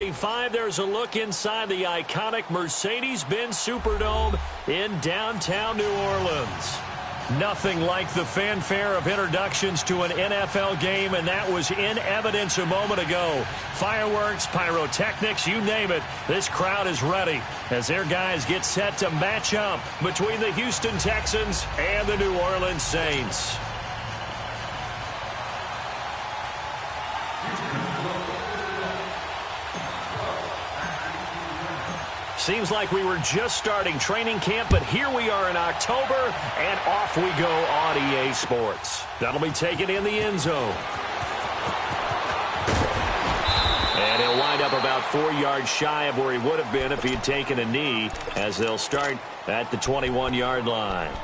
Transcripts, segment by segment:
There's a look inside the iconic Mercedes-Benz Superdome in downtown New Orleans. Nothing like the fanfare of introductions to an NFL game, and that was in evidence a moment ago. Fireworks, pyrotechnics, you name it. This crowd is ready as their guys get set to match up between the Houston Texans and the New Orleans Saints. Seems like we were just starting training camp, but here we are in October, and off we go on EA Sports. That'll be taken in the end zone. And he'll wind up about 4 yards shy of where he would have been if he had taken a knee, as they'll start at the 21-yard line.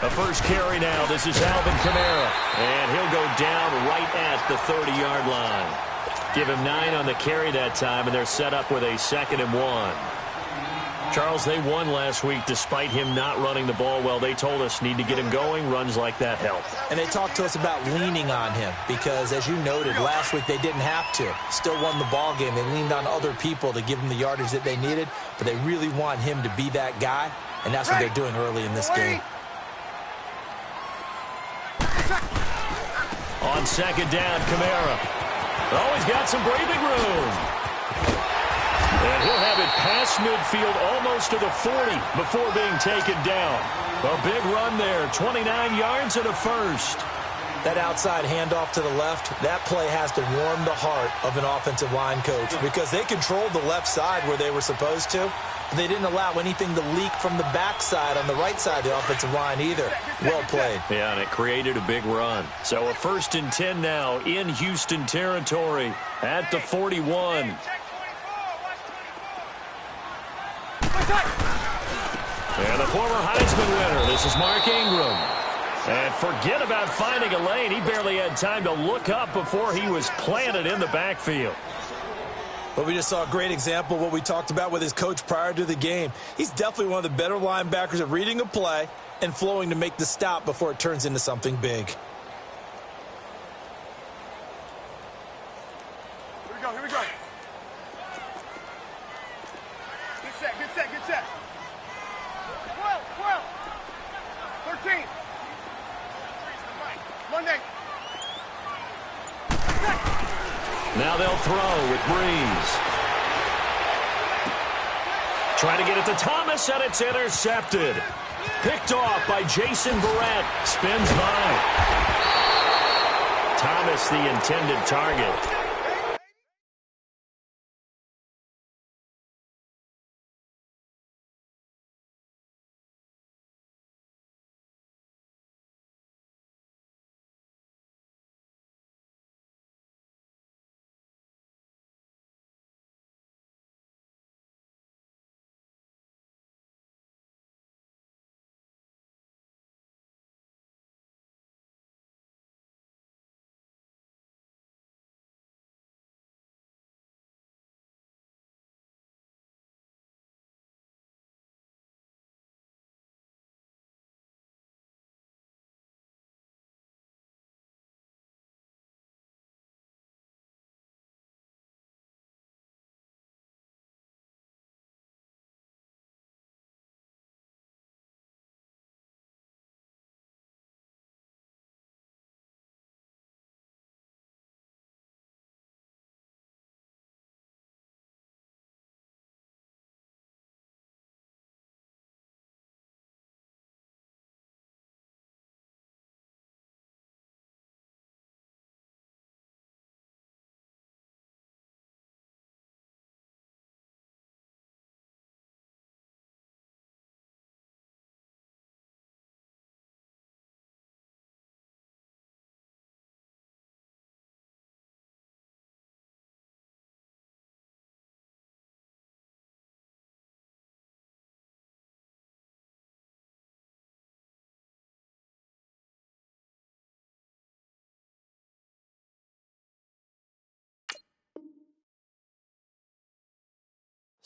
A first carry now. This is Alvin Kamara. And he'll go down right at the 30-yard line. Give him 9 on the carry that time, and they're set up with a 2nd and 1. Charles, they won last week despite him not running the ball well. They told us need to get him going. Runs like that help. And they talked to us about leaning on him because, as you noted, last week they didn't have to. Still won the ball game. They leaned on other people to give them the yardage that they needed, but they really want him to be that guy, and that's what they're doing early in this game. On 2nd down, Kamara. Oh, he's got some breathing room. And he'll have it past midfield almost to the 40 before being taken down. A big run there, 29 yards and a first. That outside handoff to the left, that play has to warm the heart of an offensive line coach because they controlled the left side where they were supposed to. They didn't allow anything to leak from the backside on the right side of the offensive line either. Well played. Yeah, and it created a big run. So a 1st and 10 now in Houston territory at the 41. And the former Heisman winner, this is Mark Ingram. And forget about finding a lane. He barely had time to look up before he was planted in the backfield. But we just saw a great example of what we talked about with his coach prior to the game. He's definitely one of the better linebackers at reading a play and flowing to make the stop before it turns into something big. Here we go. Good set. 12. 13. Monday. Now they'll throw with Breeze. Trying to get it to Thomas, and it's intercepted. Picked off by Jason Barrett. Spins by. Thomas, the intended target.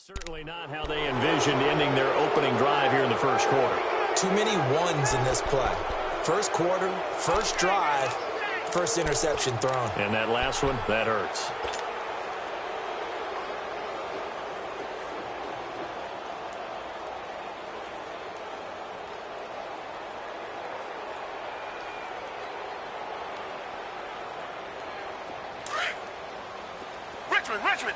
Certainly not how they envisioned ending their opening drive here in the first quarter. Too many ones in this play. First quarter, first drive, first interception thrown. And that last one, that hurts. Richmond.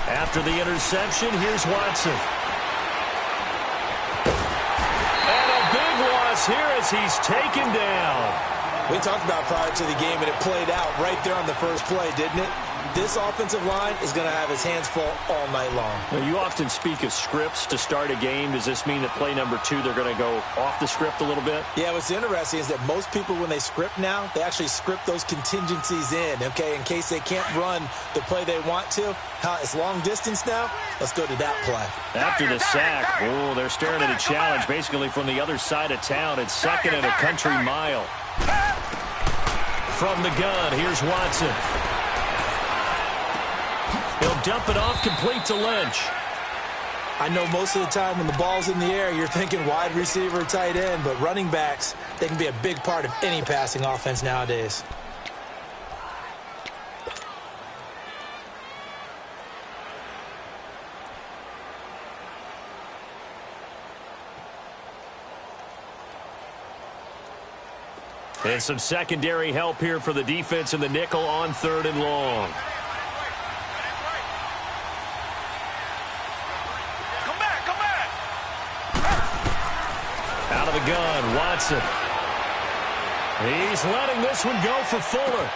After the interception, here's Watson. And a big loss here as he's taken down. We talked about prior to the game, and it played out right there on the first play, didn't it? This offensive line is going to have his hands full all night long. Now, you often speak of scripts to start a game. Does this mean that play number 2, they're going to go off the script a little bit? Yeah, what's interesting is that most people, when they script now, they actually script those contingencies in, okay, in case they can't run the play they want to. It's long distance now. Let's go to that play. After the sack, they're staring at a challenge basically from the other side of town. It's second and a country mile. From the gun, here's Watson. He'll dump it off complete to Lynch. I know most of the time when the ball's in the air, you're thinking wide receiver, tight end, but running backs, they can be a big part of any passing offense nowadays. And some secondary help here for the defense in the nickel on 3rd and long. Out of the gun, Watson. He's letting this one go for Fuller.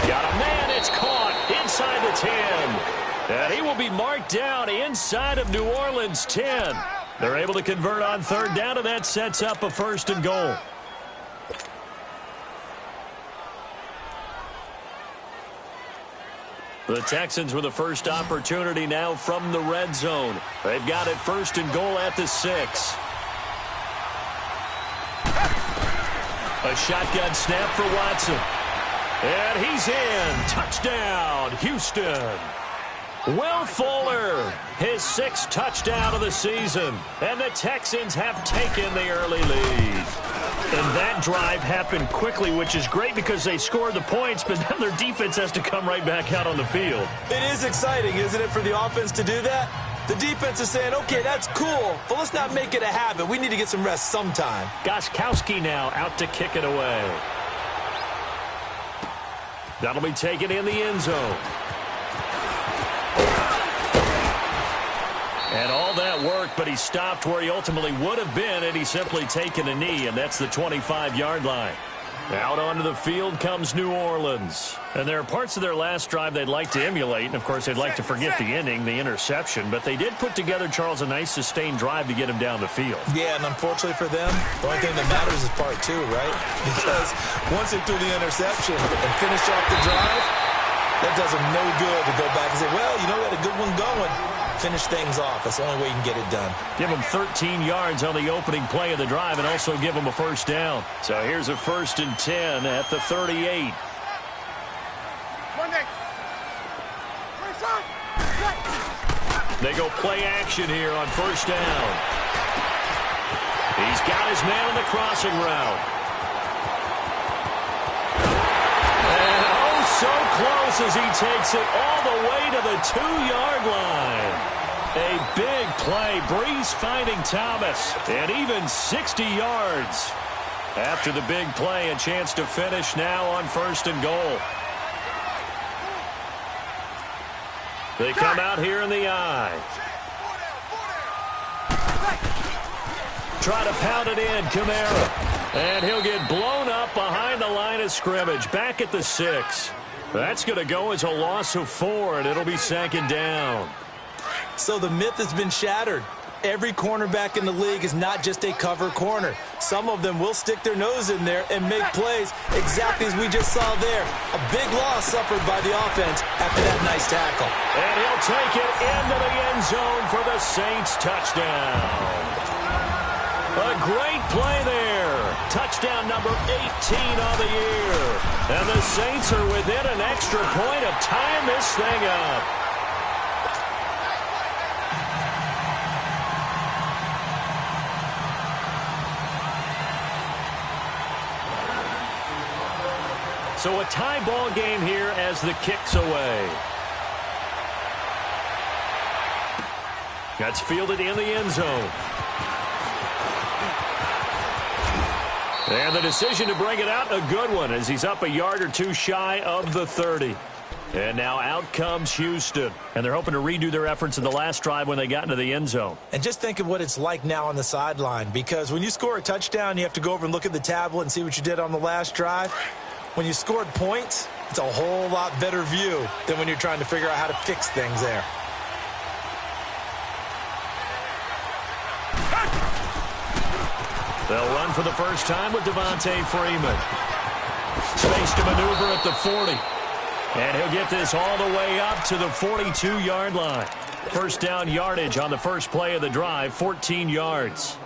Got a man, it's caught inside the 10. And he will be marked down inside of New Orleans' 10. They're able to convert on 3rd down, and that sets up a 1st and goal. The Texans with the first opportunity now from the red zone. They've got it 1st and goal at the 6. A shotgun snap for Watson. And he's in. Touchdown, Houston. Will Fuller, his 6th touchdown of the season. And the Texans have taken the early lead. And that drive happened quickly, which is great because they scored the points, but then their defense has to come right back out on the field. It is exciting, isn't it, for the offense to do that? The defense is saying, okay, that's cool, but let's not make it a habit. We need to get some rest sometime. Gostkowski now out to kick it away. That'll be taken in the end zone. And all that worked, but he stopped where he ultimately would have been had he simply taken a knee, and that's the 25-yard line. Out onto the field comes New Orleans. And there are parts of their last drive they'd like to emulate, and of course they'd like to forget the ending, the interception, but they did put together, Charles, a nice sustained drive to get him down the field. Yeah, and unfortunately for them, the only thing that matters is part 2, right? Because once they threw the interception and finished off the drive, that does them no good to go back and say, well, you know, we had a good one going. Finish things off. That's the only way you can get it done. Give them 13 yards on the opening play of the drive and also give them a 1st down. So here's a 1st and 10 at the 38. They go play action here on 1st down. He's got his man on the crossing route. And so close as he takes it all the way to the 2-yard line. A big play. Breeze finding Thomas. And even 60 yards. After the big play, a chance to finish now on 1st and goal. They come out here in the eye. Try to pound it in, Kamara. And he'll get blown up behind the line of scrimmage. Back at the 6. That's going to go as a loss of 4, and it'll be 2nd down. So the myth has been shattered. Every cornerback in the league is not just a cover corner. Some of them will stick their nose in there and make plays exactly as we just saw there. A big loss suffered by the offense after that nice tackle. And he'll take it into the end zone for the Saints touchdown. A great play there. Touchdown number 18 on the year. And the Saints are within an extra point of tying this thing up. So a tie ball game here as the kick's away. That's fielded in the end zone. And the decision to bring it out, a good one, as he's up a yard or two shy of the 30. And now out comes Houston. And they're hoping to redo their efforts in the last drive when they got into the end zone. And just think of what it's like now on the sideline, because when you score a touchdown, you have to go over and look at the tablet and see what you did on the last drive. When you scored points, it's a whole lot better view than when you're trying to figure out how to fix things there. They'll run for the first time with Devontae Freeman. Space to maneuver at the 40. And he'll get this all the way up to the 42-yard line. First down yardage on the first play of the drive, 14 yards.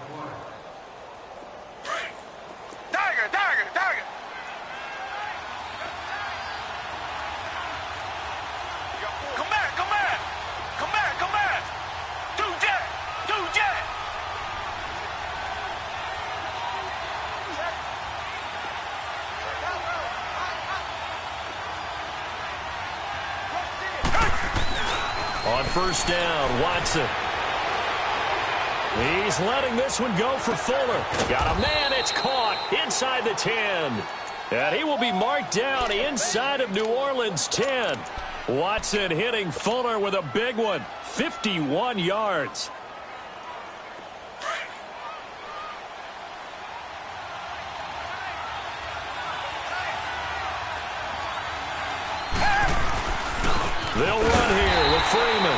On first down, Watson. He's letting this one go for Fuller. Got a man, it's caught inside the 10. And he will be marked down inside of New Orleans' 10. Watson hitting Fuller with a big one, 51 yards. They'll run here with Freeman.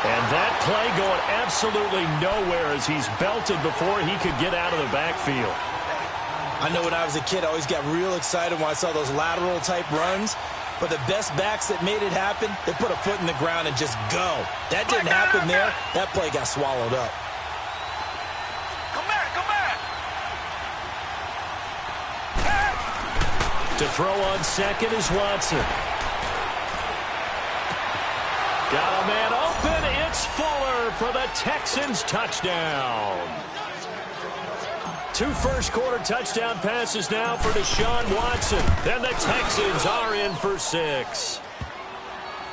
And that play going absolutely nowhere as he's belted before he could get out of the backfield. I know when I was a kid, I always got real excited when I saw those lateral-type runs. But the best backs that made it happen, they put a foot in the ground and just go. That didn't happen there. That play got swallowed up. Come back! To throw on second is Watson. Got a man open. It's Fuller for the Texans touchdown. 2 first-quarter touchdown passes now for Deshaun Watson. Then the Texans are in for 6.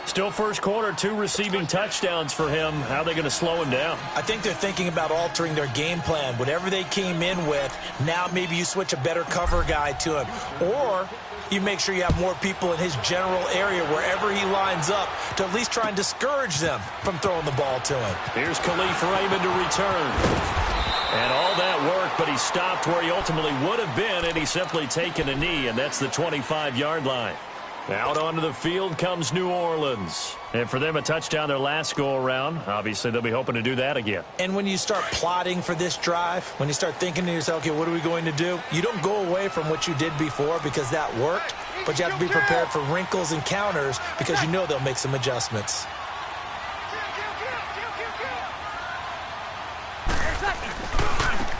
Still first quarter, 2 receiving touchdowns for him. How are they going to slow him down? I think they're thinking about altering their game plan. Whatever they came in with, now maybe you switch a better cover guy to him. Or you make sure you have more people in his general area wherever he lines up to at least try and discourage them from throwing the ball to him. Here's Khalif Raymond to return. And all that work, but he stopped where he ultimately would have been, and he's simply taken a knee, and that's the 25-yard line. Out onto the field comes New Orleans. And for them, a touchdown their last go-around. Obviously, they'll be hoping to do that again. And when you start plotting for this drive, when you start thinking to yourself, okay, what are we going to do? You don't go away from what you did before because that worked, but you have to be prepared for wrinkles and counters because you know they'll make some adjustments.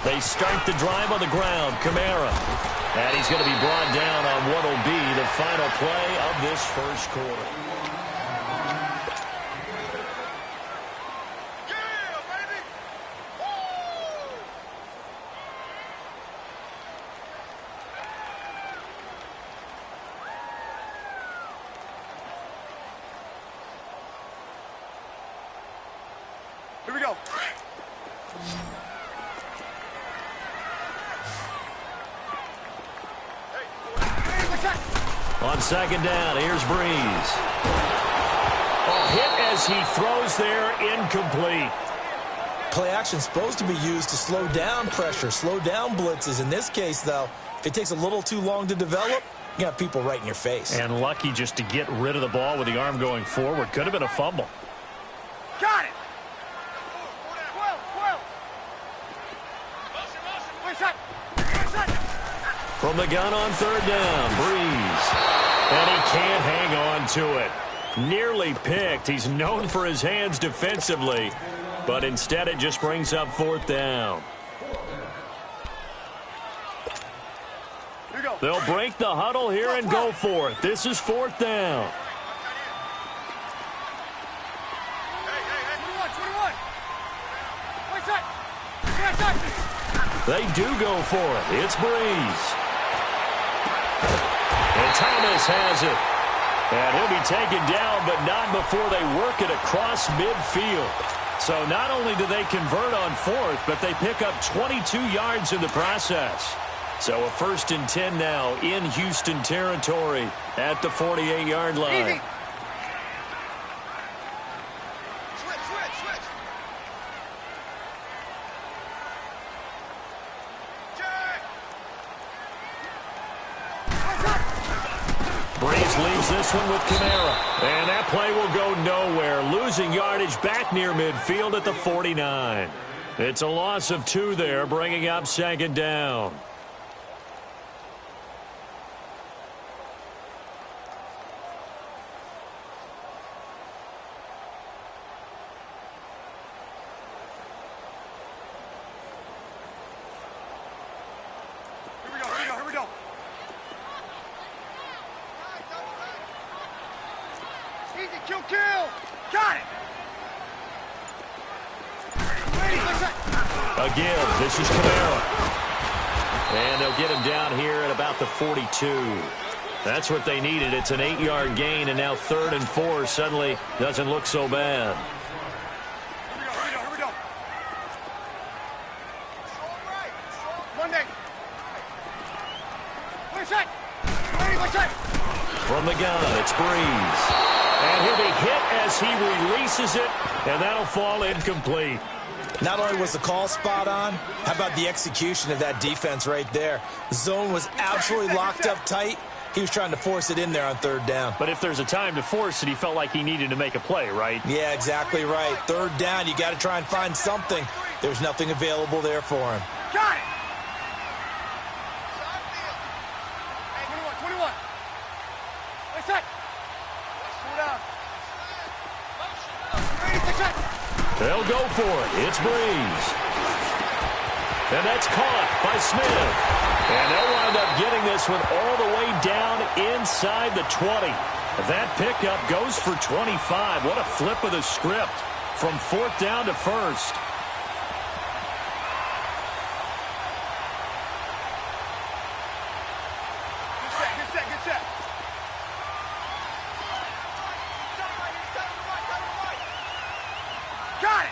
They start the drive on the ground. Kamara. And he's going to be brought down on what will be the final play of this first quarter. Here we go. On second down, here's Breeze. A hit as he throws there, incomplete. Play action is supposed to be used to slow down pressure, slow down blitzes. In this case, though, if it takes a little too long to develop, you got people right in your face. And lucky just to get rid of the ball with the arm going forward. Could have been a fumble. Got it. From the gun on third down, Breeze. And he can't hang on to it. Nearly picked. He's known for his hands defensively, but instead it just brings up fourth down. They'll break the huddle here and go for it. This is 4th down. They do go for it. It's Breeze. And Thomas has it. And he'll be taken down, but not before they work it across midfield. So not only do they convert on 4th, but they pick up 22 yards in the process. So a 1st and 10 now in Houston territory at the 48-yard line. Easy. Breeze leaves this one with Kamara. And that play will go nowhere. Losing yardage back near midfield at the 49. It's a loss of 2 there, bringing up 2nd down. Here we go. Easy, kill. Got it. Again, this is Kamara. And they'll get him down here at about the 42. That's what they needed. It's an 8-yard gain, and now 3rd and 4 suddenly doesn't look so bad. Here we go. Monday. From the gun, it's Breeze. And he'll be hit as he releases it, and that'll fall incomplete. Not only was the call spot on, how about the execution of that defense right there? The zone was absolutely locked up tight. He was trying to force it in there on 3rd down. But if there's a time to force it, he felt like he needed to make a play, right? Yeah, exactly right. 3rd down, you got to try and find something. There's nothing available there for him. Got it. 21. Wait a sec. Slow down. They'll go for it. It's Breeze. And that's caught by Smith. And they'll wind up getting this one all the way down inside the 20. That pickup goes for 25. What a flip of the script from 4th down to 1st. Good set. Got it.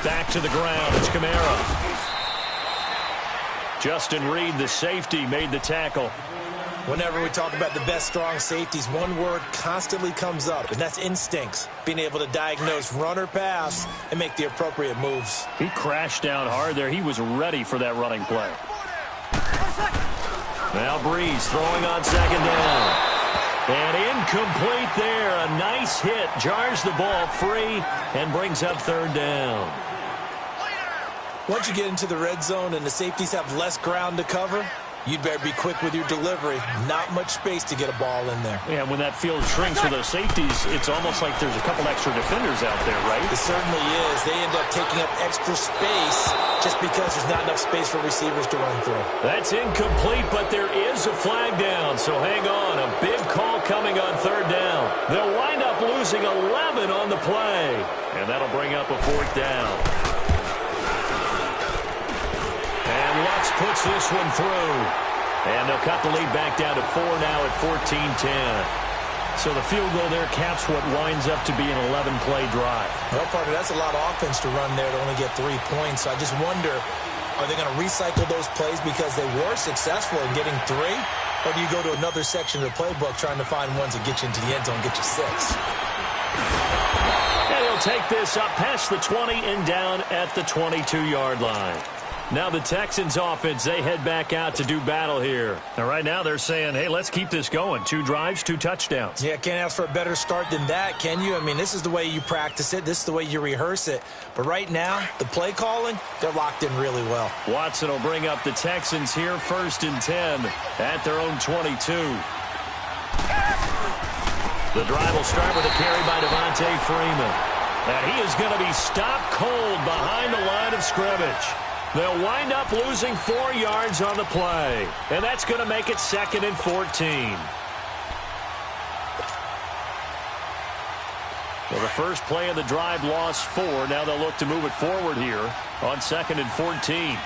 Back to the ground. It's Kamara. Justin Reed, the safety, made the tackle. Whenever we talk about the best strong safeties, one word constantly comes up, and that's instincts. Being able to diagnose run or pass and make the appropriate moves. He crashed down hard there. He was ready for that running play. Now Breeze throwing on 2nd down. And incomplete there. A nice hit. Jars the ball free and brings up 3rd down. Once you get into the red zone and the safeties have less ground to cover, you'd better be quick with your delivery. Not much space to get a ball in there. Yeah, when that field shrinks for those safeties, it's almost like there's a couple extra defenders out there, right? It certainly is. They end up taking up extra space just because there's not enough space for receivers to run through. That's incomplete, but there is a flag down, so hang on. A big call coming on 3rd down. They'll wind up losing 11 on the play, and that'll bring up a 4th down. And Lutz puts this one through. And they'll cut the lead back down to 4 now at 14-10. So the field goal there caps what winds up to be an 11-play drive. Well, partner, that's a lot of offense to run there to only get 3 points. So I just wonder, are they going to recycle those plays because they were successful in getting 3? Or do you go to another section of the playbook trying to find ones that get you into the end zone, get you 6? And he'll take this up past the 20 and down at the 22-yard line. Now the Texans offense, they head back out to do battle here. And right now they're saying, hey, let's keep this going. 2 drives, 2 touchdowns. Yeah, can't ask for a better start than that, can you? I mean, this is the way you practice it. This is the way you rehearse it. But right now, the play calling, they're locked in really well. Watson will bring up the Texans here 1st and 10 at their own 22. The drive will start with a carry by Devontae Freeman. And he is going to be stopped cold behind the line of scrimmage. They'll wind up losing 4 yards on the play. And that's going to make it 2nd and 14. Well, the first play of the drive lost 4. Now they'll look to move it forward here on 2nd and 14.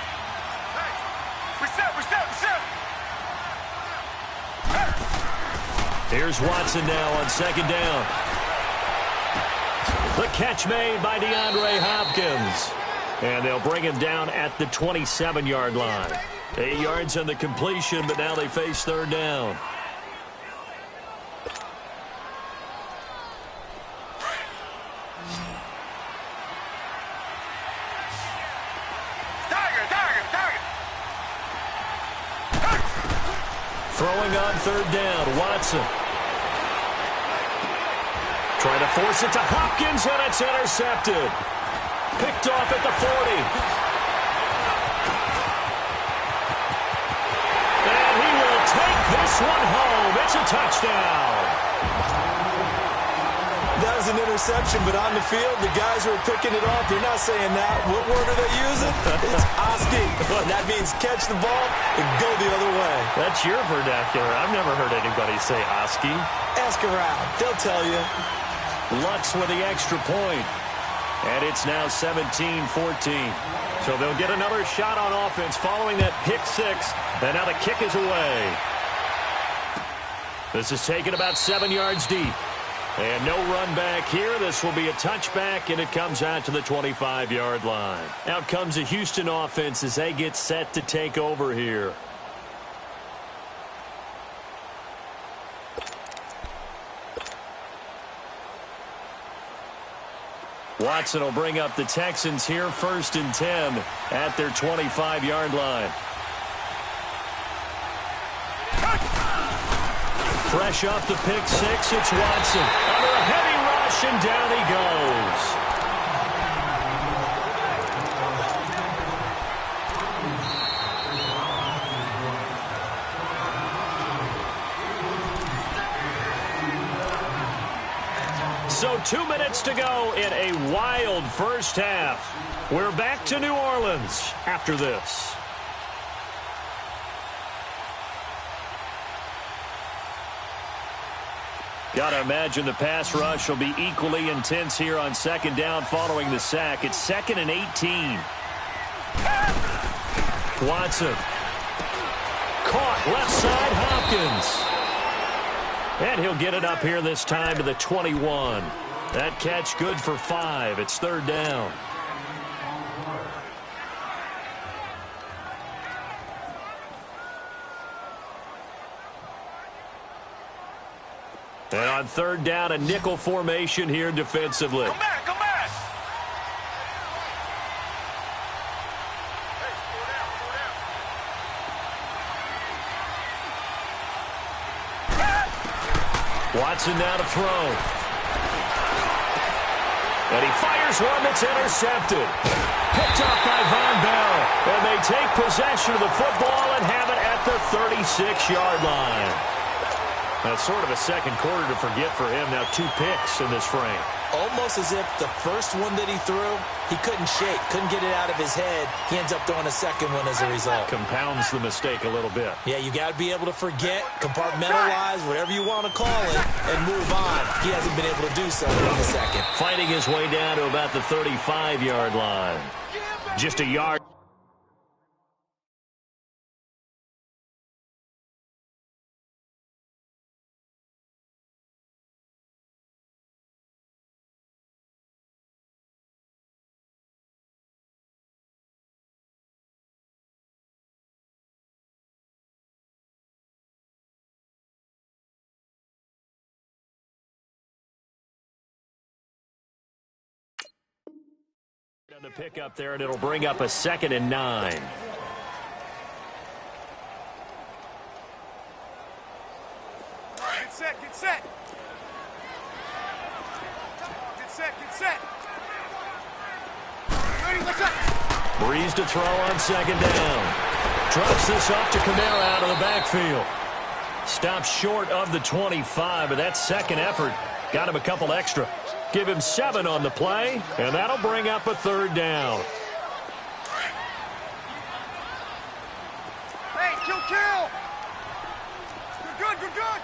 Here's Watson now on 2nd down. The catch made by DeAndre Hopkins. And they'll bring him down at the 27-yard line. 8 yards on the completion, but now they face 3rd down. Throwing on 3rd down, Watson. Trying to force it to Hopkins, and it's intercepted. Picked off at the 40. And he will take this one home. It's a touchdown. That was an interception, but on the field, the guys who are picking it off, they're not saying that. What word are they using? It's Oski. That means catch the ball and go the other way. That's your vernacular. I've never heard anybody say Oski. Ask around. They'll tell you. Lutz with the extra point. And it's now 17-14. So they'll get another shot on offense following that pick 6. And now the kick is away. This is taken about 7 yards deep. And no run back here. This will be a touchback, and it comes out to the 25-yard line. Out comes the Houston offense as they get set to take over here. Watson will bring up the Texans here, 1st and 10 at their 25-yard line. Fresh off the pick 6, it's Watson. Under a heavy rush, and down he goes. So 2 minutes to go in a wild first half. We're back to New Orleans after this. Got to imagine the pass rush will be equally intense here on 2nd down following the sack. It's 2nd and 18. Watson. Caught left side, Hopkins. And he'll get it up here this time to the 21. That catch good for 5. It's 3rd down. And on 3rd down, a nickel formation here defensively. Come back, come back. Watson now to throw. And he fires one that's intercepted. Picked up by Von Bell. And they take possession of the football and have it at the 36-yard line. That's sort of a second quarter to forget for him. Now 2 picks in this frame. Almost as if the first one that he threw, he couldn't shake, couldn't get it out of his head. He ends up throwing a second one as a result. Compounds the mistake a little bit. Yeah, you got to be able to forget, compartmentalize, whatever you want to call it, and move on. He hasn't been able to do so in the second. Fighting his way down to about the 35-yard line. Just a yard. To pick up there, and it'll bring up a 2nd and 9. Get set, get set. Get set, get set. Ready, let's up. Breeze to throw on 2nd down. Drops this off to Kamara out of the backfield. Stops short of the 25, but that second effort got him a couple extra. Give him 7 on the play, and that'll bring up a 3rd down. Kill, kill. Good, good, good.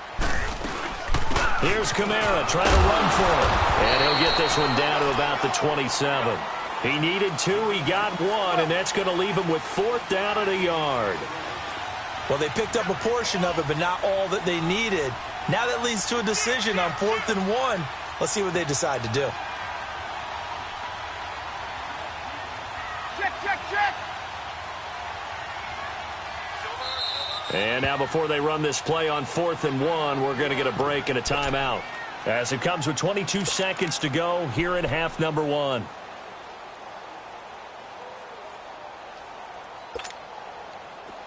Here's Kamara trying to run for it. And he'll get this one down to about the 27. He needed 2, he got 1, and that's going to leave him with 4th down at a yard. Well, they picked up a portion of it, but not all that they needed. Now that leads to a decision on 4th and 1. Let's see what they decide to do. Check, check, check. And now before they run this play on 4th and 1, we're going to get a break and a timeout. As it comes with 22 seconds to go here in half number 1.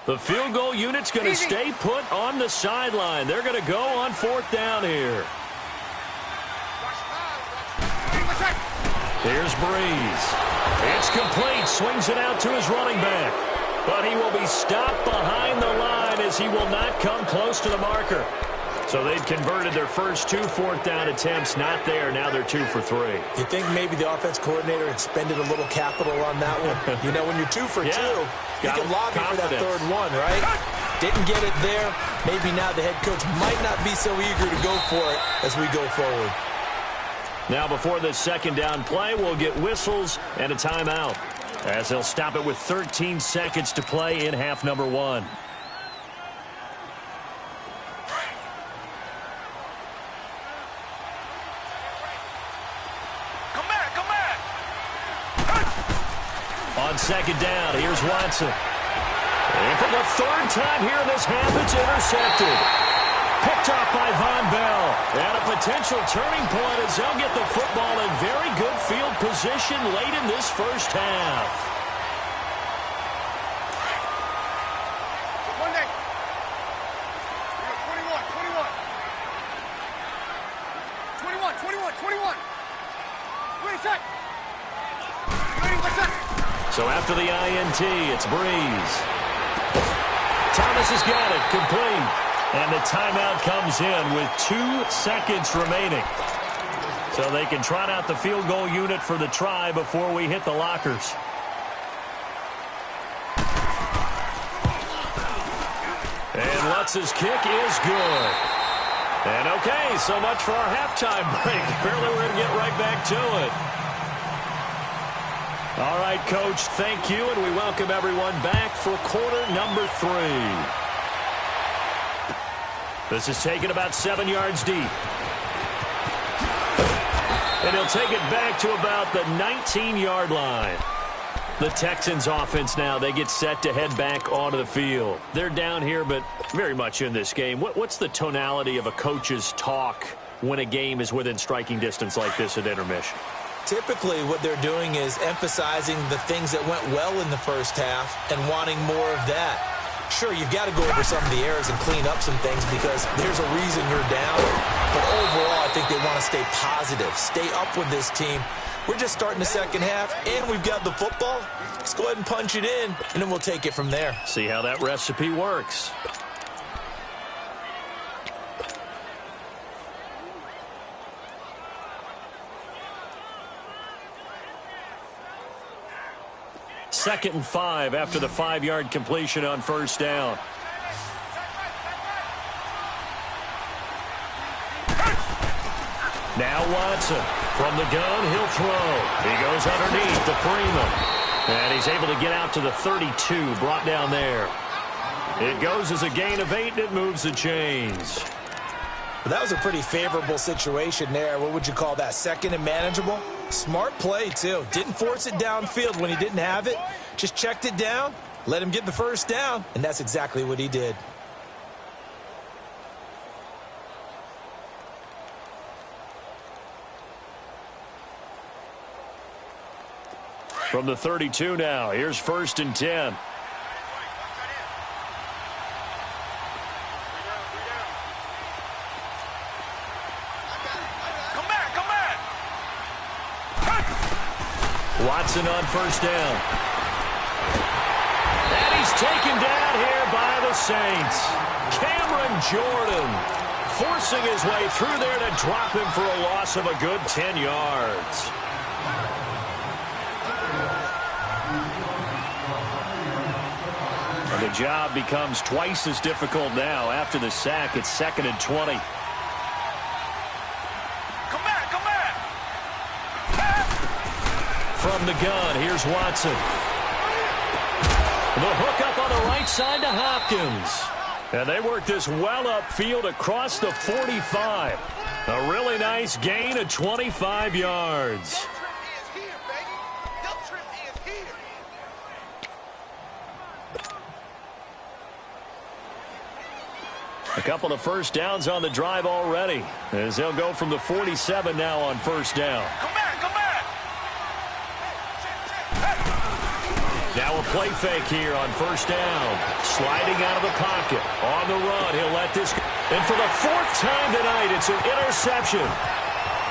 The field goal unit's going to stay put on the sideline. They're going to go on 4th down here. Here's Breeze. It's complete. Swings it out to his running back. But he will be stopped behind the line as he will not come close to the marker. So they've converted their first 2 4th down attempts. Not there. Now they're 2 for 3. You think maybe the offense coordinator expended a little capital on that one? You know, when you're 2 for 2, you can lobby for that 3rd one, right? Didn't get it there. Maybe now the head coach might not be so eager to go for it as we go forward. Now before this 2nd down play, we'll get whistles and a timeout, as they'll stop it with 13 seconds to play in half number 1. On 2nd down, here's Watson. And for the 3rd time here in this half, it's intercepted. Picked off by Von Bell. And a potential turning point as they'll get the football in very good field position late in this first half. Monday. 21. 20 sec. So after the INT, it's Breeze. Thomas has got it, complete. And the timeout comes in with 2 seconds remaining. So they can trot out the field goal unit for the try before we hit the lockers. And Lutz's kick is good. And okay, so much for our halftime break. Apparently we're going to get right back to it. All right, Coach, thank you, and we welcome everyone back for quarter number 3. This is taken about 7 yards deep. And he'll take it back to about the 19-yard line. The Texans offense now, they get set to head back onto the field. They're down here, but very much in this game. What's the tonality of a coach's talk when a game is within striking distance like this at intermission? Typically, what they're doing is emphasizing the things that went well in the first half and wanting more of that. Sure, you've got to go over some of the errors and clean up some things because there's a reason you're down. But overall, I think they want to stay positive, stay up with this team. We're just starting the second half, and we've got the football. Let's go ahead and punch it in, and then we'll take it from there. See how that recipe works. Second and 5 after the 5-yard completion on first down. Now Watson from the gun, he'll throw. He goes underneath to Freeman. And he's able to get out to the 32, brought down there. It goes as a gain of 8, and it moves the chains. Well, that was a pretty favorable situation there. What would you call that? Second and manageable? Smart play, too. Didn't force it downfield when he didn't have it. Just checked it down, let him get the first down, and that's exactly what he did. From the 32 now, here's 1st and 10. Watson on first down. And he's taken down here by the Saints. Cameron Jordan forcing his way through there to drop him for a loss of a good 10 yards. And the The job becomes twice as difficult now. After the sack, it's 2nd and 20. Come back! From the gun, here's Watson. The hook up on the right side to Hopkins. And they work this well upfield across the 45. A really nice gain of 25 yards. A couple of first downs on the drive already, as they'll go from the 47 now on first down. Come back! Now a play fake here on first down. Sliding out of the pocket. On the run, he'll let this go. And for the 4th time tonight, it's an interception.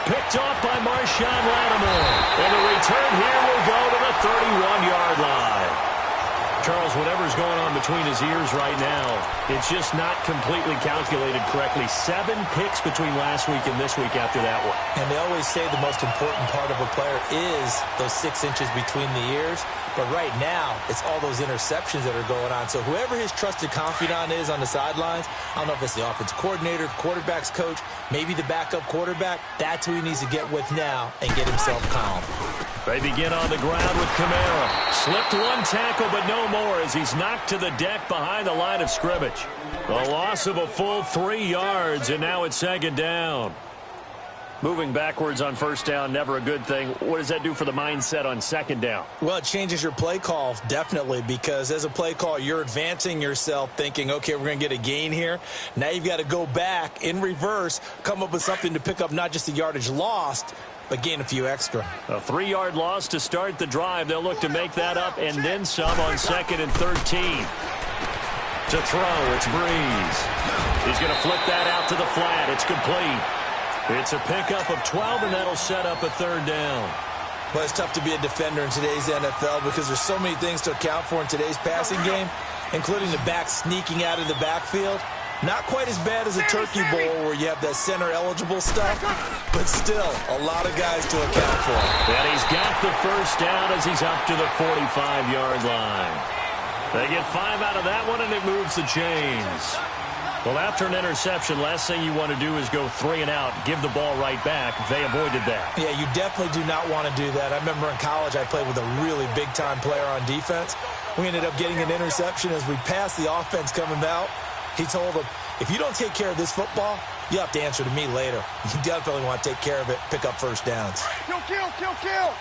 Picked off by Marshawn Lattimore. And the return here will go to the 31-yard line. Charles, whatever's going on between his ears right now, it's just not completely calculated correctly. 7 picks between last week and this week after that one. And they always say the most important part of a player is those 6 inches between the ears. But right now, it's all those interceptions that are going on. So whoever his trusted confidant is on the sidelines, I don't know if it's the offense coordinator, quarterback's coach, maybe the backup quarterback, that's who he needs to get with now and get himself calm. They begin on the ground with Kamara. Slipped one tackle, but no more as he's knocked to the deck behind the line of scrimmage. A loss of a full 3 yards, and now it's 2nd down. Moving backwards on first down, never a good thing. What does that do for the mindset on 2nd down? Well, it changes your play call, definitely, because as a play call, you're advancing yourself thinking, okay, we're going to get a gain here. Now you've got to go back in reverse, come up with something to pick up not just the yardage lost, but gain a few extra. A 3-yard loss to start the drive. They'll look to make that up and then some on 2nd and 13. To throw, it's Breeze. He's going to flip that out to the flat. It's complete. It's a pickup of 12, and that'll set up a 3rd down. Well, it's tough to be a defender in today's NFL because there's so many things to account for in today's passing game, including the back sneaking out of the backfield. Not quite as bad as a turkey bowl where you have that center-eligible stuff, but still a lot of guys to account for. And he's got the first down as he's up to the 45-yard line. They get 5 out of that one, and it moves the chains. Well, after an interception, last thing you want to do is go 3 and out, give the ball right back. They avoided that. Yeah, you definitely do not want to do that. I remember in college I played with a really big-time player on defense. We ended up getting an interception as we passed the offense coming out. He told him, if you don't take care of this football, you have to answer to me later. You definitely want to take care of it, pick up first downs. Kill!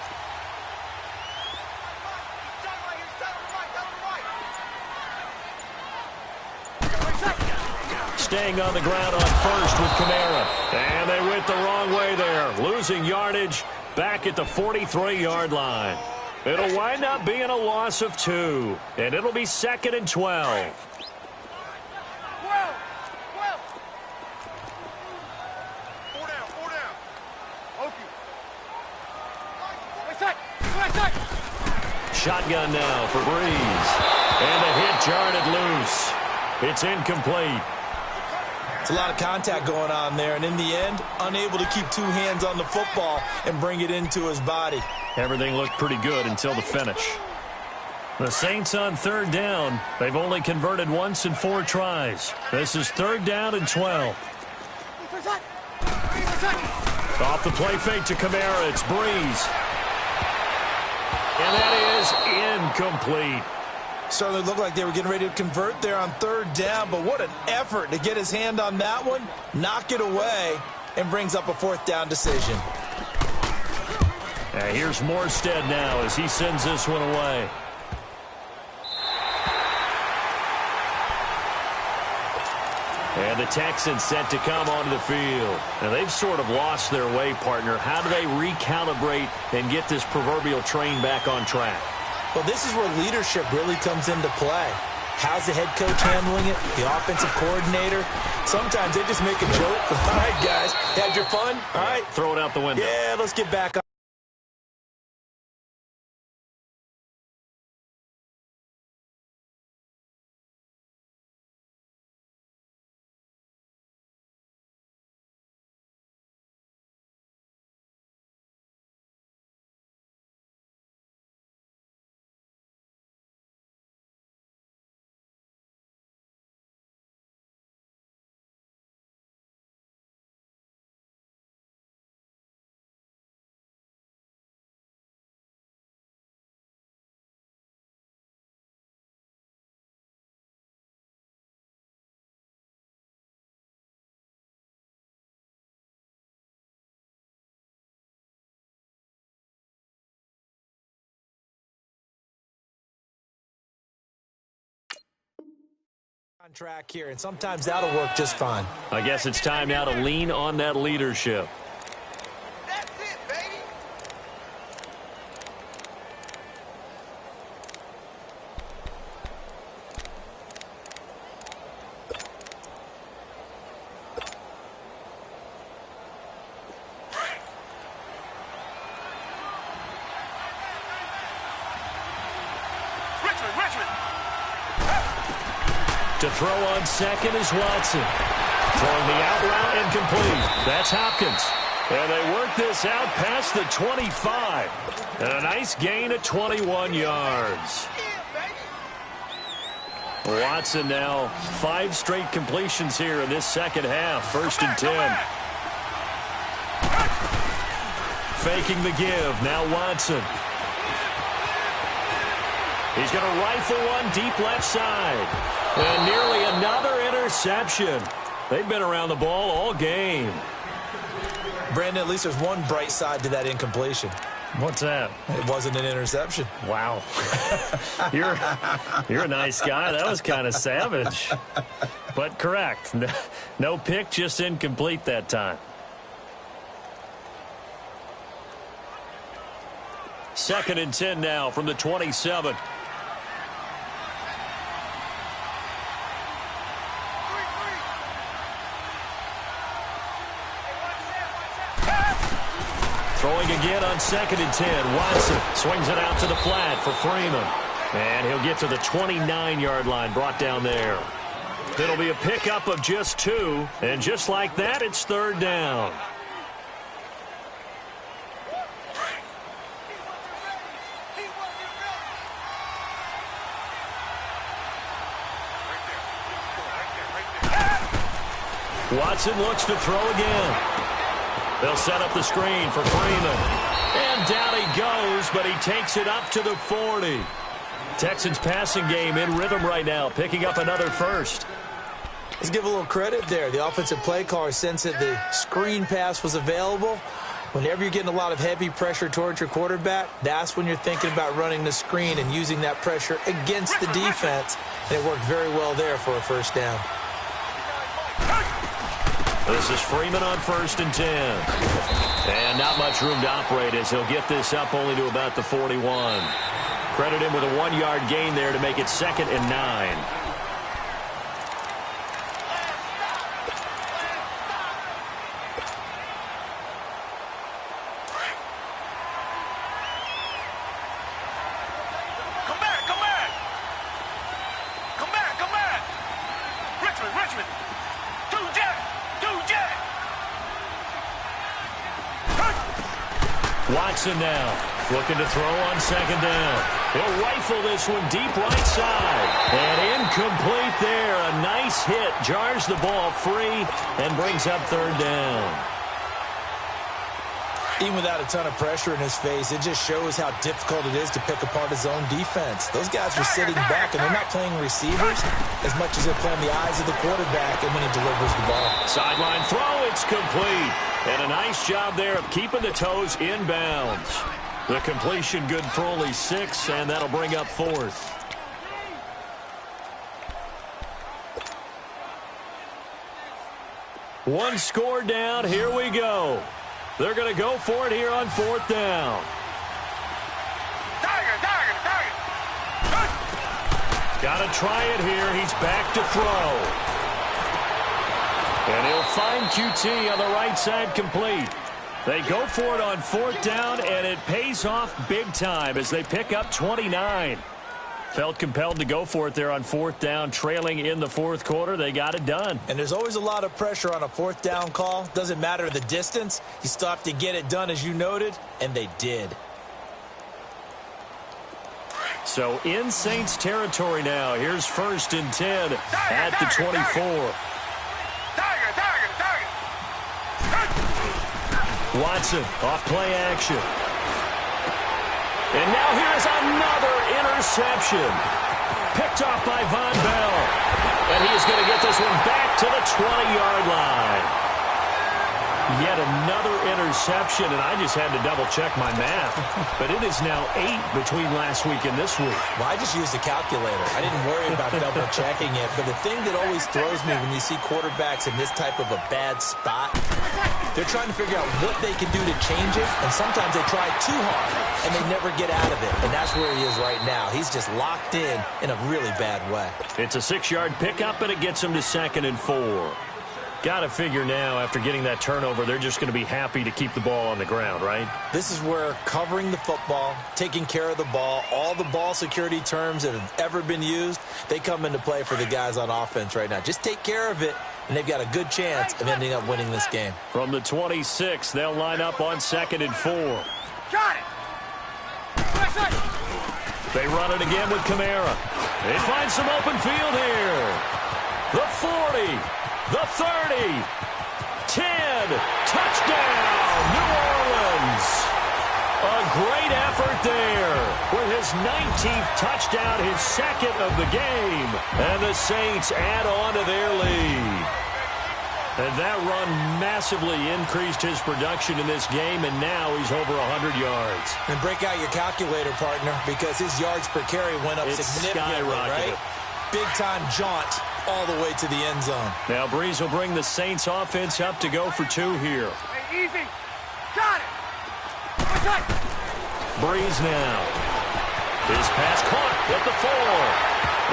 Staying on the ground on first with Kamara. And they went the wrong way there. Losing yardage back at the 43-yard line. It'll wind up being a loss of 2. And it'll be 2nd and 12. Shotgun now for Breeze. And the hit jarred loose. It's incomplete. It's a lot of contact going on there, and in the end, unable to keep 2 hands on the football and bring it into his body. Everything looked pretty good until the finish. The Saints on 3rd down. They've only converted once in 4 tries. This is 3rd down and 12. Off the play fake to Kamara, it's Breeze. And that is incomplete. Certainly looked like they were getting ready to convert there on 3rd down, but what an effort to get his hand on that one, knock it away, and brings up a 4th down decision. Here's Morstead now as he sends this one away. And the Texans set to come onto the field. Now, they've sort of lost their way, partner. How do they recalibrate and get this proverbial train back on track? Well, this is where leadership really comes into play. How's the head coach handling it? The offensive coordinator? Sometimes they just make a joke. All right, guys, had your fun? All right. Throw it out the window. Yeah, let's get back on. On track here, and sometimes that'll work just fine. I guess it's time now to lean on that leadership. That's it, baby. Richmond. To throw on second is Watson. Throwing the out route incomplete. That's Hopkins. And they work this out past the 25. And a nice gain of 21 yards. Watson now 5 straight completions here in this second half. 1st and 10. Faking the give. Now Watson. He's going to rifle one deep left side. And nearly another interception. They've been around the ball all game. Brandon, at least there's one bright side to that incompletion. What's that? It wasn't an interception. Wow. You're a nice guy. That was kind of savage. But correct. No pick, just incomplete that time. 2nd and 10 now from the 27. Throwing again on 2nd and 10. Watson swings it out to the flat for Freeman. And he'll get to the 29-yard line, brought down there. It'll be a pickup of just 2. And just like that, it's 3rd down. Watson looks to throw again. They'll set up the screen for Freeman. And down he goes, but he takes it up to the 40. Texans passing game in rhythm right now, picking up another first. Let's give a little credit there. The offensive play caller sensed that the screen pass was available. Whenever you're getting a lot of heavy pressure towards your quarterback, that's when you're thinking about running the screen and using that pressure against the defense. And it worked very well there for a 1st down. This is Freeman on 1st and 10. And not much room to operate as he'll get this up only to about the 41. Credit him with a 1-yard gain there to make it 2nd and 9. Come back. Richmond. Watson now looking to throw on 2nd down. He'll rifle this one deep right side. And incomplete there. A nice hit. Jars the ball free and brings up 3rd down. Even without a ton of pressure in his face, it just shows how difficult it is to pick apart his own defense. Those guys are sitting back, and they're not playing receivers as much as they're playing the eyes of the quarterback and when he delivers the ball. Sideline throw, it's complete. And a nice job there of keeping the toes inbounds. The completion good for only 6, and that'll bring up 4th. One score down. Here we go. They're going to go for it here on 4th down. Target. Got to try it here. He's back to throw. And he'll find QT on the right side complete. They go for it on 4th down, and it pays off big time as they pick up 29. Felt compelled to go for it there on 4th down, trailing in the 4th quarter. They got it done. And there's always a lot of pressure on a 4th down call. Doesn't matter the distance. You still have to get it done, as you noted, and they did. So in Saints territory now. Here's 1st and 10 at the 24. Watson off play action. And now here's another interception. Picked off by Von Bell. And he is going to get this one back to the 20-yard line. Yet another interception, and I just had to double-check my math. But it is now 8 between last week and this week. Well, I just used a calculator. I didn't worry about double-checking it. But the thing that always throws me when you see quarterbacks in this type of a bad spot, they're trying to figure out what they can do to change it, and sometimes they try too hard, and they never get out of it. And that's where he is right now. He's just locked in a really bad way. It's a 6-yard pickup, and it gets him to 2nd and 4. Got to figure now, after getting that turnover, they're just going to be happy to keep the ball on the ground, right? This is where covering the football, taking care of the ball, all the ball security terms that have ever been used, they come into play for the guys on offense right now. Just take care of it, and they've got a good chance of ending up winning this game. From the 26, they'll line up on 2nd and 4. Got it. They run it again with Kamara. They find some open field here. The 40. The 30, 10, touchdown, New Orleans. A great effort there with his 19th touchdown, his 2nd of the game. And the Saints add on to their lead. And that run massively increased his production in this game, and now he's over 100 yards. And break out your calculator, partner, because his yards per carry went up significantly, right? Big-time jaunt all the way to the end zone. Now Breeze will bring the Saints offense up to go for 2 here. Hey, easy. Got it. What's up? Breeze now. His pass caught at the 4.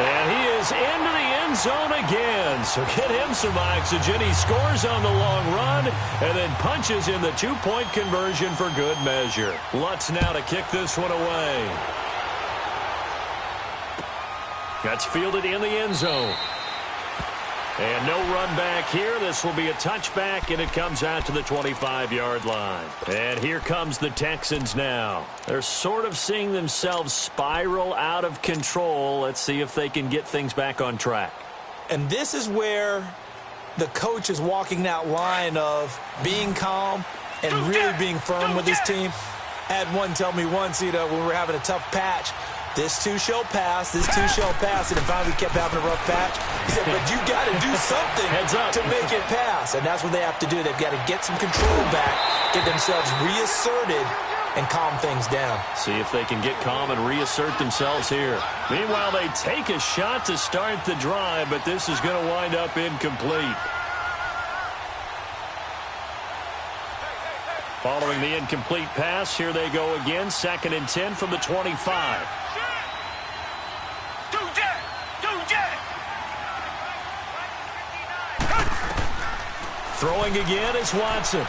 And he is into the end zone again. So get him some oxygen. He scores on the long run and then punches in the 2-point conversion for good measure. Lutz now to kick this one away. That's fielded in the end zone. And no run back here. This will be a touchback, and it comes out to the 25-yard line. And here comes the Texans now. They're sort of seeing themselves spiral out of control. Let's see if they can get things back on track. And this is where the coach is walking that line of being calm and really being firm with his team. I had one tell me once, when we were having a tough patch, this too shall pass, this too shall pass, and it finally kept having a rough patch. He said, but you got to do something to make it pass, and that's what they have to do. They've got to get some control back, get themselves reasserted, and calm things down. See if they can get calm and reassert themselves here. Meanwhile, they take a shot to start the drive, but this is going to wind up incomplete. Following the incomplete pass, here they go again, 2nd and 10 from the 25. Throwing again is Watson.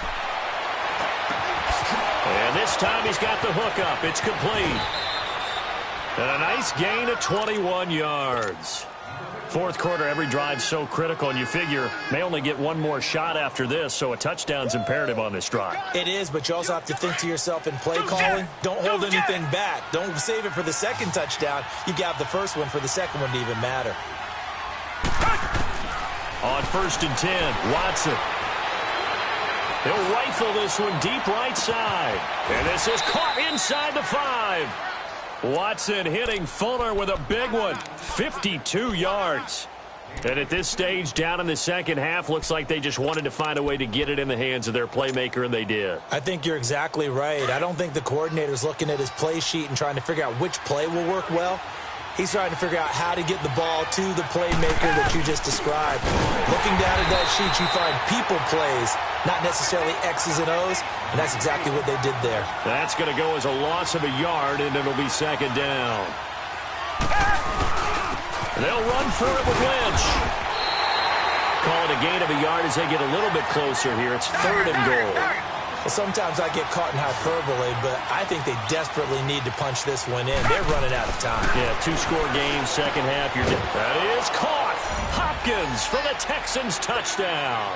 And this time he's got the hook up. It's complete. And a nice gain of 21 yards. Fourth quarter, every drive so critical, and you figure may only get one more shot after this, so a touchdown's imperative on this drive. It is, but you also have to think to yourself in play calling, don't hold anything back. Don't save it for the second touchdown. You got the first one for the second one to even matter. On 1st and 10, Watson. He'll rifle this one deep right side. And this is caught inside the 5. Watson hitting Fuller with a big one. 52 yards. And at this stage, down in the second half, looks like they just wanted to find a way to get it in the hands of their playmaker, and they did. I think you're exactly right. I don't think the coordinator's looking at his play sheet and trying to figure out which play will work well. He's trying to figure out how to get the ball to the playmaker that you just described. Looking down at that sheet, you find people plays, not necessarily X's and O's, and that's exactly what they did there. That's going to go as a loss of a yard, and it'll be 2nd down. They'll run for it with Lynch. Call it a gain of a yard as they get a little bit closer here. It's 3rd and goal. Well, sometimes I get caught in hyperbole, but I think they desperately need to punch this one in. They're running out of time. Yeah, 2-score game, second half. That is caught. Hopkins for the Texans touchdown.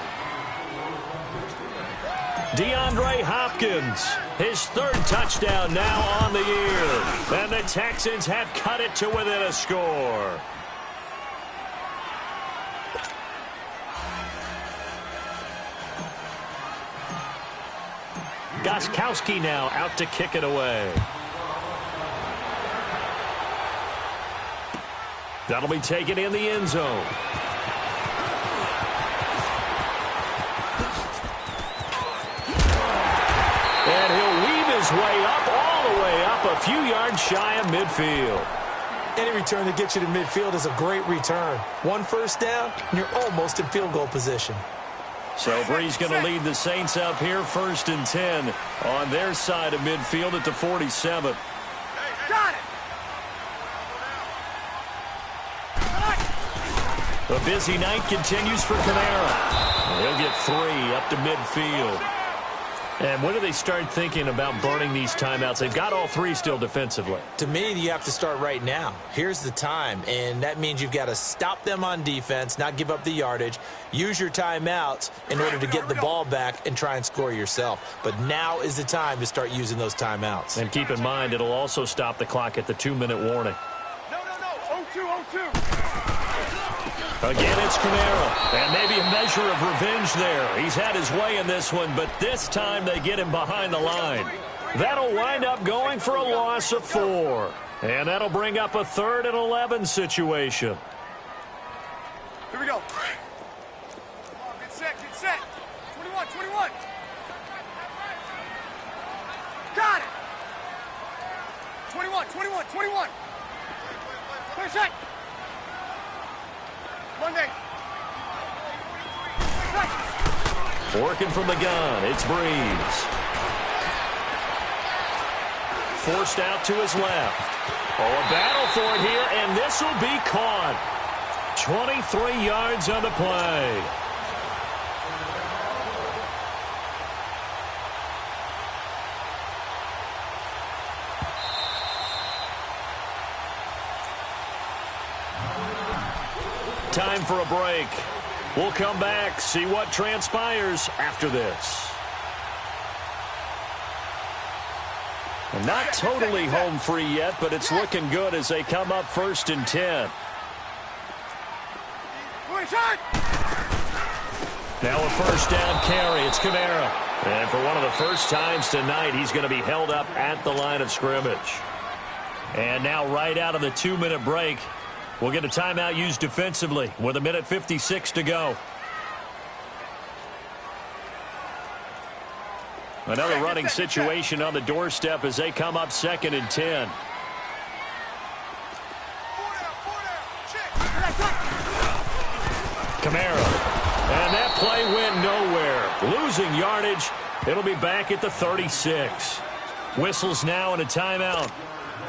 DeAndre Hopkins, his 3rd touchdown now on the year. And the Texans have cut it to within a score. Gostkowski now out to kick it away. That'll be taken in the end zone. up a few yards shy of midfield. Any return that gets you to midfield is a great return. One first down, and you're almost in field goal position. So Bree's going to lead the Saints up here, 1st and 10 on their side of midfield at the 47. Got it. A busy night continues for Kamara. He'll get 3 up to midfield. And when do they start thinking about burning these timeouts? They've got all 3 still defensively. To me, you have to start right now. Here's the time, and that means you've got to stop them on defense, not give up the yardage, use your timeouts in order to get the ball back and try and score yourself. But now is the time to start using those timeouts. And keep in mind, it'll also stop the clock at the 2-minute warning. No. 0-2. Again, it's Kamara, and maybe a measure of revenge there. He's had his way in this one, but this time they get him behind the line. That'll wind up going for a loss of 4. And that'll bring up a 3rd and 11 situation. Here we go. Get set. 21. Got it. 21. Play set. Monday. Working from the gun, it's Breeze. Forced out to his left. Oh, a battle for it here, and this will be caught. 23 yards on the play. Time for a break. We'll come back, see what transpires after this. And not totally home free yet, but it's looking good as they come up 1st and 10. Now a first down carry. It's Kamara. And for one of the first times tonight, he's going to be held up at the line of scrimmage. And now right out of the 2-minute break, we'll get a timeout used defensively with 1:56 to go. Another running situation on the doorstep as they come up 2nd and 10. Kamara. And that play went nowhere. Losing yardage. It'll be back at the 36. Whistles now and a timeout.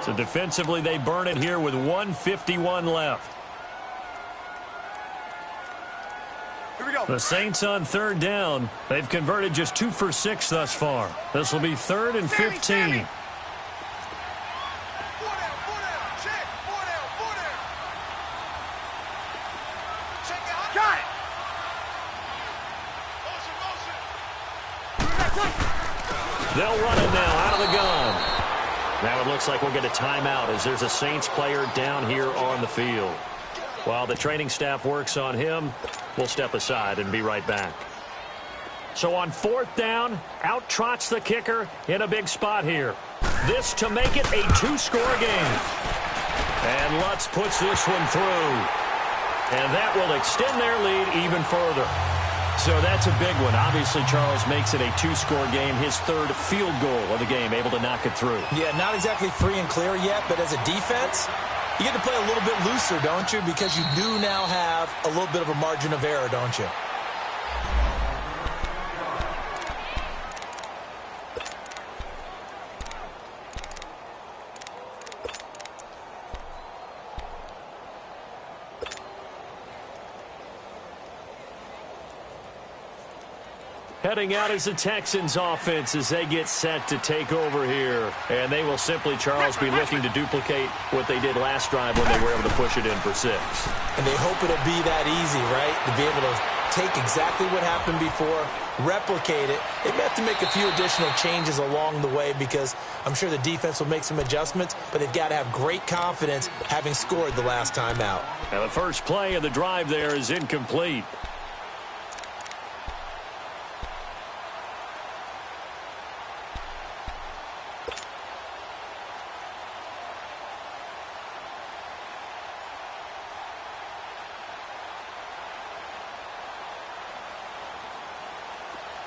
So defensively, they burn it here with 1:51 left. Here we go. The Saints on 3rd down. They've converted just 2 for 6 thus far. This will be 3rd and 15. Sammy. Got it. They'll run it now out of the gun. Now it looks like we'll get a timeout as there's a Saints player down here on the field. While the training staff works on him, we'll step aside and be right back. So on 4th down, out trots the kicker in a big spot here. This to make it a 2-score game. And Lutz puts this one through. And that will extend their lead even further. So that's a big one. Obviously, Charles makes it a 2-score game. His 3rd field goal of the game, able to knock it through. Yeah, not exactly free and clear yet, but as a defense, you get to play a little bit looser, don't you? Because you do now have a little bit of a margin of error, don't you? Heading out is the Texans offense as they get set to take over here. And they will simply, Charles, be looking to duplicate what they did last drive when they were able to push it in for 6. And they hope it'll be that easy, right? To be able to take exactly what happened before, replicate it. They may have to make a few additional changes along the way because I'm sure the defense will make some adjustments, but they've got to have great confidence having scored the last time out. Now the first play of the drive there is incomplete.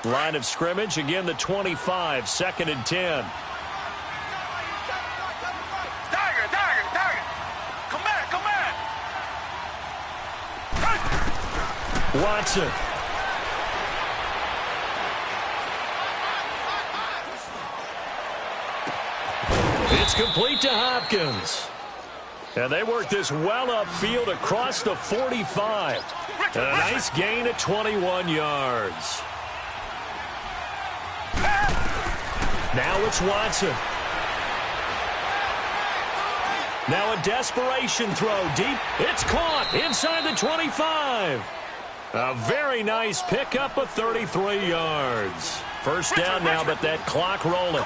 Line of scrimmage, again the 25, 2nd and 10. Watson. It's complete to Hopkins. And they work this well upfield across the 45. And a nice gain of 21 yards. Now it's Watson. Now a desperation throw deep. It's caught inside the 25. A very nice pickup of 33 yards. First down now, but that clock rolling.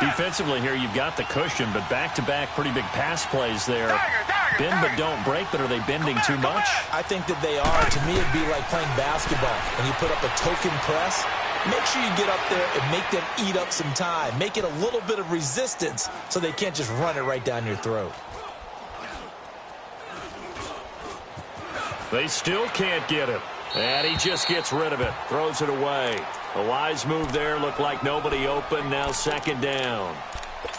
Defensively here, you've got the cushion, but back-to-back pretty big pass plays there. Bend but don't break, but are they bending too much? I think that they are. To me, it'd be like playing basketball. When you put up a token press, make sure you get up there and make them eat up some time. Make it a little bit of resistance so they can't just run it right down your throat. They still can't get him. And he just gets rid of it. Throws it away. A wise move there. Looked like nobody open. Now second down.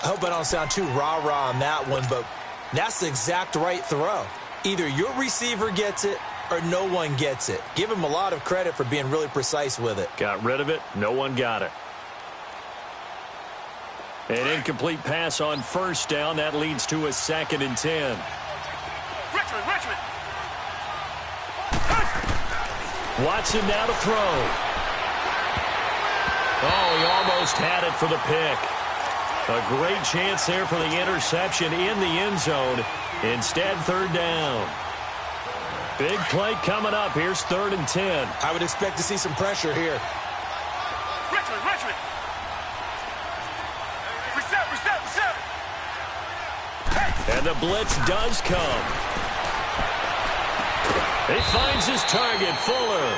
I hope I don't sound too rah-rah on that one, but that's the exact right throw. Either your receiver gets it or no one gets it. Give him a lot of credit for being really precise with it. Got rid of it. No one got it. An incomplete pass on first down. That leads to a 2nd and 10. Richmond. Watson now to throw. Oh, he almost had it for the pick. A great chance there for the interception in the end zone. Instead, third down. Big play coming up. Here's 3rd and 10. I would expect to see some pressure here. Richmond. Reset. And the blitz does come. He finds his target, Fuller.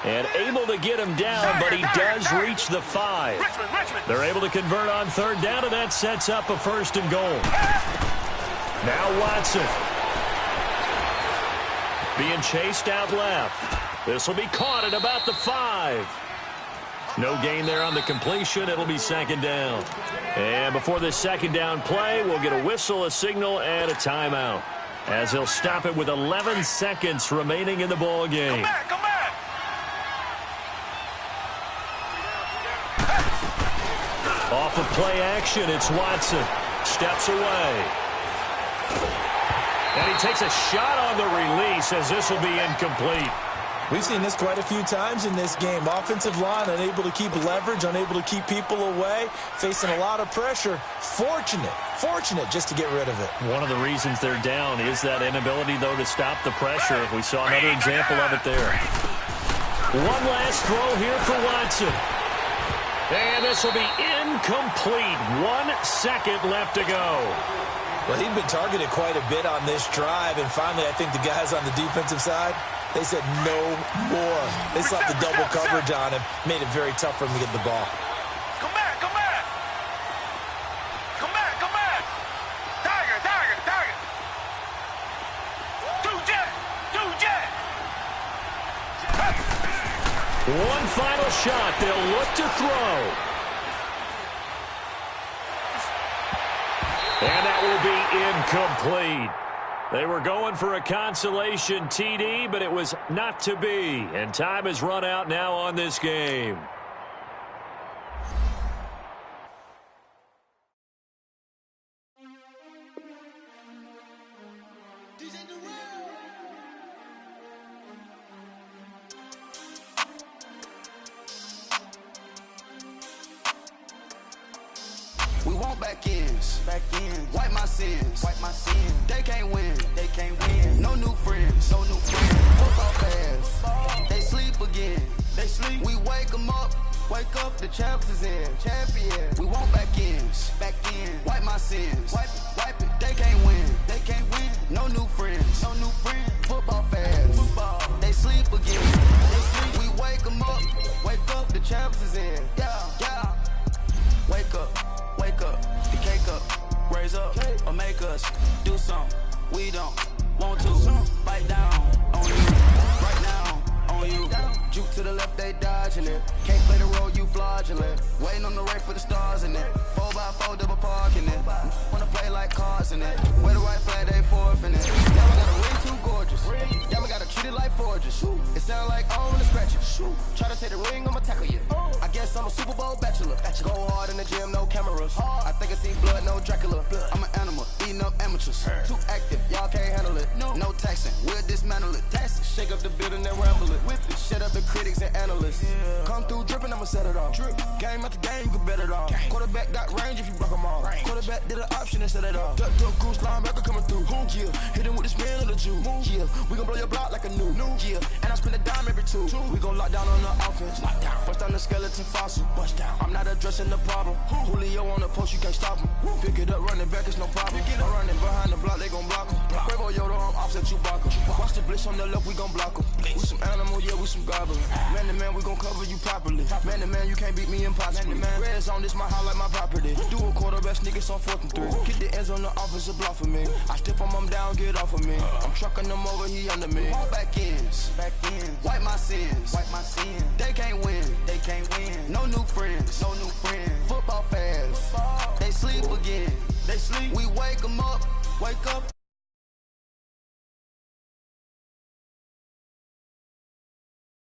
And able to get him down, but he does reach the 5. They're able to convert on third down, and that sets up a 1st and goal. Now Watson. Being chased out left. This will be caught at about the 5. No gain there on the completion. It'll be 2nd down. And before this 2nd down play, we'll get a whistle, a signal, and a timeout, as he'll stop it with 11 seconds remaining in the ball game. Come back. Off of play action, it's Watson. Steps away. And he takes a shot on the release, as this will be incomplete. We've seen this quite a few times in this game. Offensive line unable to keep leverage, unable to keep people away, facing a lot of pressure. Fortunate just to get rid of it. One of the reasons they're down is that inability, though, to stop the pressure. We saw another example of it there. One last throw here for Watson. And this will be incomplete. 1 second left to go. Well, he'd been targeted quite a bit on this drive, and finally I think the guys on the defensive side, they said no more. They slapped the double coverage on him, made it very tough for him to get the ball. Come back. Tiger. Two jet. One final shot. They'll look to throw. And that will be incomplete. They were going for a consolation TD, but it was not to be. And time has run out now on this game. We want back ends. Wipe my sins. They can't win. No new friends. Football fans. They sleep again. We wake them up. The champs is in. Champion. We want back ends. Wipe my sins. Wipe it. They can't win. No new friends. Football fans. They sleep again. We wake them up. The champs is in. Yeah. Wake up, the cake up, raise up, or make us do something we don't want to. Bite down on you, right now on you. Juke to the left, they dodging it. Can't play the role, you fly fraudulent. Waiting on the race for the stars in it. 4x4 double parking it. Wanna play like cars in it. Wear the white flag, they forfeiting it. Y'all got a ring too gorgeous. Y'all gotta treat it like forges. It sound like on the scratcher. Try to take the ring, I'ma tackle you. I guess I'm a Super Bowl bachelor. Go hard in the gym, no cameras. I think I see blood, no Dracula. I'm an animal, eating up amateurs. Too active, y'all can't handle it. No taxing, we'll dismantle it. Shake up the building and ramble it. Shut up the critics and analysts. Come through dripping, I'ma set it off. Game after game, you can bet it off. Quarterback got range if you block them all. Quarterback did an option and set it off. Duck, goose, linebacker coming through. Yeah, hit him with the spin of the Jew. Yeah, we gon' blow your block like a new. Yeah, and I spend a dime every two. We gon' lock down on the offense. Bust down the skeleton fossil. Bust down. I'm not addressing the problem. Julio on the post, you can't stop him. Pick it up, running back, it's no problem. I'm running behind the block, they gon' block him. Quavo Yoda, I'm offset Chewbacca. Watch the blitz on the left, we gon' block him. We some animal, yeah, we some goblin. Man to man, we gon' cover you properly. Man to man, you can't beat me impossibly. Red zone, this my house like my property. Do a quarterback, niggas on 4th and 3. Get the ends on the offensive block for me. I stiff him down, get off of me. I'm trucking them over, he under me. Back ends, wipe my sins, They can't win, No new friends, Football fans, they sleep again. We wake 'em up,